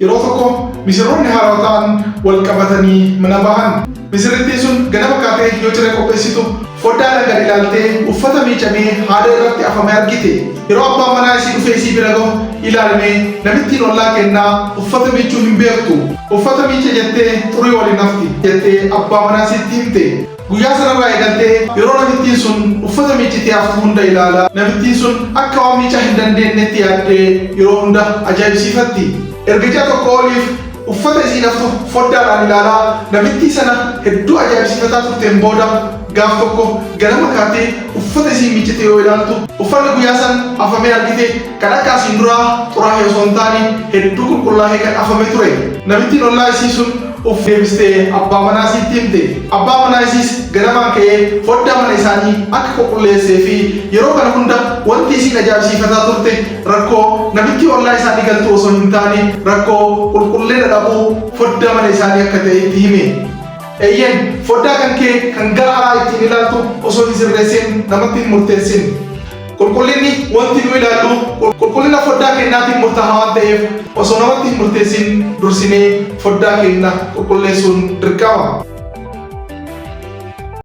Yeroo tokko misirroonni haarotaan wal qabatanii mana bahan. Misirrittiin sun ganama kaatee yoo ciree qopheessitu foddaadhaan gad ilaaltee uffata miicamee haada irratti afame argite. Yeroo abbaan manaa isii dhufee isii bira gahu ilaalamee namittiin ollaa kennaa uffata miicuu hin beektu. Uffata miice jettee xurii waliin hafti jettee abbaa manaa sitti himte. Guyyaa sanarraa eegaltee yeroo namittiin sun uffata miicitee haftu hunda ilaala. Namittiin sun akka waan miicaa hin dandeenyetti yaaddee yeroo hunda ajaa'ibsiifatti. Erga tokko oliif uffata isiin haftu foddaadhaan ilaalaa namittii sana hedduu ajaa'ibsiifataa turteen booda gaaf tokko ganama kaatee uffata isiin miicite yoo ilaaltu uffanni guyyaa san afamee argite kan akka asiin duraa xuraa'ee osoo hin taane hedduu qulqullaa'ee kan afame ture. Namittiin ollaa isii sun uf deebistee abbaa manaa isiitti himte. Abbaa manaa isiis ganamaan ka'ee foddaa mana isaanii akka qulqulleessee fi yeroo kana hunda wanti isiin ajaa'ibsiifataa turte rakkoo namitti ollaa isaanii galtu osoo hin taane rakkoo qulqullina dhabuu foddaa mana isaanii akka ta'e itti hime. Eeyyeen foddaa kan kee kan gara alaa ittiin ilaaltu osoo hin sirreessin namatti hin murteessin. Qulqullinni wanti nu ilaallu qulqullina foddaa keenyaatiin murtaa'aa waan ta'eef osoo namatti hin murteessin dursinee foddaa keenya qulqulleessuun dirqama.